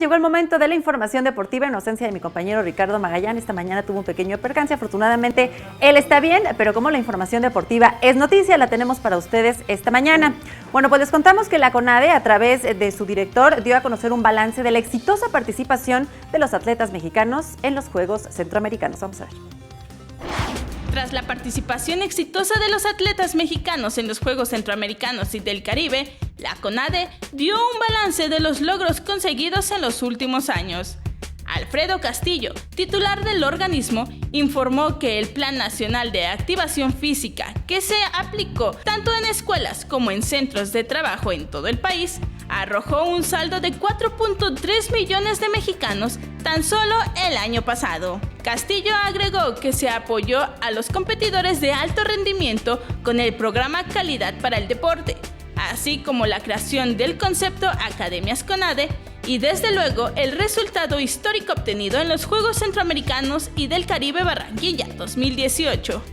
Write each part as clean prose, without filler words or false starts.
Llegó el momento de la información deportiva en ausencia de mi compañero Ricardo Magallán. Esta mañana tuvo un pequeño percance, afortunadamente él está bien, pero como la información deportiva es noticia, la tenemos para ustedes esta mañana. Bueno, pues les contamos que la CONADE, a través de su director, dio a conocer un balance de la exitosa participación de los atletas mexicanos en los Juegos Centroamericanos. Vamos a ver. Tras la participación exitosa de los atletas mexicanos en los Juegos Centroamericanos y del Caribe, la CONADE dio un balance de los logros conseguidos en los últimos años. Alfredo Castillo, titular del organismo, informó que el Plan Nacional de Activación Física, que se aplicó tanto en escuelas como en centros de trabajo en todo el país, arrojó un saldo de 4.3 millones de mexicanos tan solo el año pasado. Castillo agregó que se apoyó a los competidores de alto rendimiento con el programa Calidad para el Deporte, así como la creación del concepto Academias CONADE y desde luego el resultado histórico obtenido en los Juegos Centroamericanos y del Caribe Barranquilla 2018.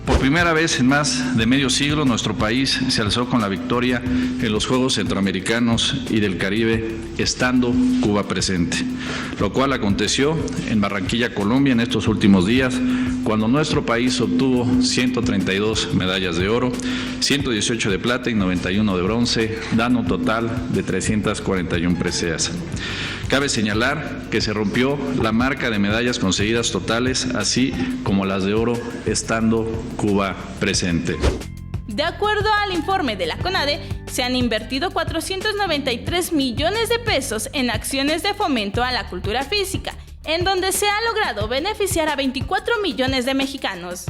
Por primera vez en más de medio siglo, nuestro país se alzó con la victoria en los Juegos Centroamericanos y del Caribe, estando Cuba presente, lo cual aconteció en Barranquilla, Colombia, en estos últimos días, cuando nuestro país obtuvo 132 medallas de oro, 118 de plata y 91 de bronce, dando un total de 341 preseas. Cabe señalar que se rompió la marca de medallas conseguidas totales, así como las de oro, estando Cuba presente. De acuerdo al informe de la CONADE, se han invertido 493 millones de pesos en acciones de fomento a la cultura física, en donde se ha logrado beneficiar a 24 millones de mexicanos.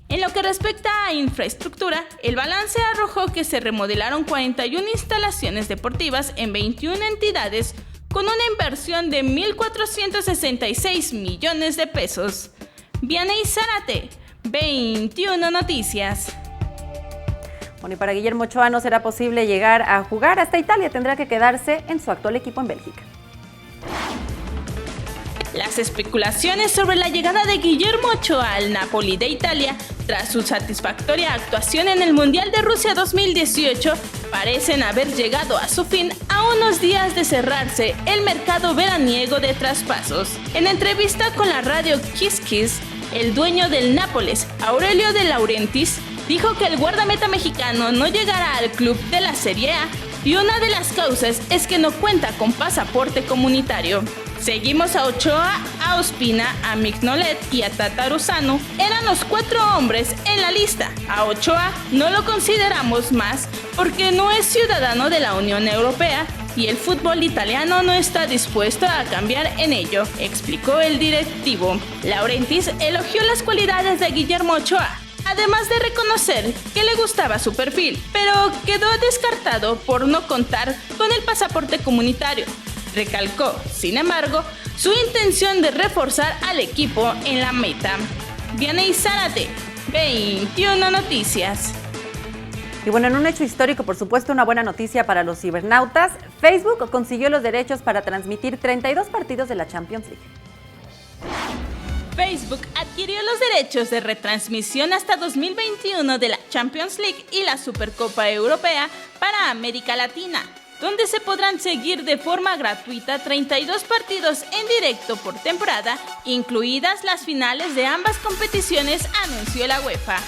En lo que respecta a infraestructura, el balance arrojó que se remodelaron 41 instalaciones deportivas en 21 entidades, con una inversión de 1.466 millones de pesos. Vianey Zárate, 21 Noticias. Bueno, y para Guillermo Ochoa no será posible llegar a jugar hasta Italia, tendrá que quedarse en su actual equipo en Bélgica. Las especulaciones sobre la llegada de Guillermo Ochoa al Napoli de Italia tras su satisfactoria actuación en el Mundial de Rusia 2018 parecen haber llegado a su fin a unos días de cerrarse el mercado veraniego de traspasos. En entrevista con la radio Kiss Kiss, el dueño del Nápoles, Aurelio De Laurentiis, dijo que el guardameta mexicano no llegará al club de la Serie A y una de las causas es que no cuenta con pasaporte comunitario. Seguimos a Ochoa, a Ospina, a Mignolet y a Tataruzano. Eran los 4 hombres en la lista. A Ochoa no lo consideramos más porque no es ciudadano de la Unión Europea y el fútbol italiano no está dispuesto a cambiar en ello, explicó el directivo. Laurentiis elogió las cualidades de Guillermo Ochoa, además de reconocer que le gustaba su perfil, pero quedó descartado por no contar con el pasaporte comunitario. Recalcó, sin embargo, su intención de reforzar al equipo en la meta. Vianey Zárate, 21 Noticias. Y bueno, en un hecho histórico, por supuesto, una buena noticia para los cibernautas. Facebook consiguió los derechos para transmitir 32 partidos de la Champions League. Facebook adquirió los derechos de retransmisión hasta 2021 de la Champions League y la Supercopa Europea para América Latina, donde se podrán seguir de forma gratuita 32 partidos en directo por temporada, incluidas las finales de ambas competiciones, anunció la UEFA.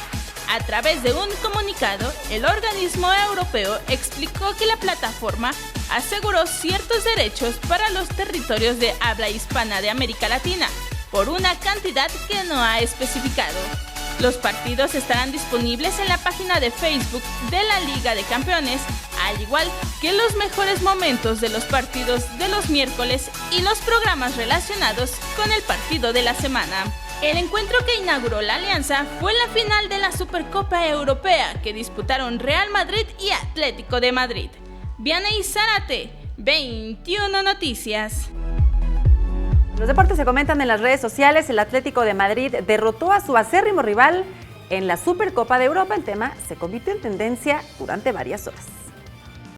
A través de un comunicado, el organismo europeo explicó que la plataforma aseguró ciertos derechos para los territorios de habla hispana de América Latina, por una cantidad que no ha especificado. Los partidos estarán disponibles en la página de Facebook de la Liga de Campeones, al igual que los mejores momentos de los partidos de los miércoles y los programas relacionados con el partido de la semana. El encuentro que inauguró la alianza fue la final de la Supercopa Europea que disputaron Real Madrid y Atlético de Madrid. Vianey Zárate, 21 Noticias. Los deportes se comentan en las redes sociales. El Atlético de Madrid derrotó a su acérrimo rival en la Supercopa de Europa. El tema se convirtió en tendencia durante varias horas.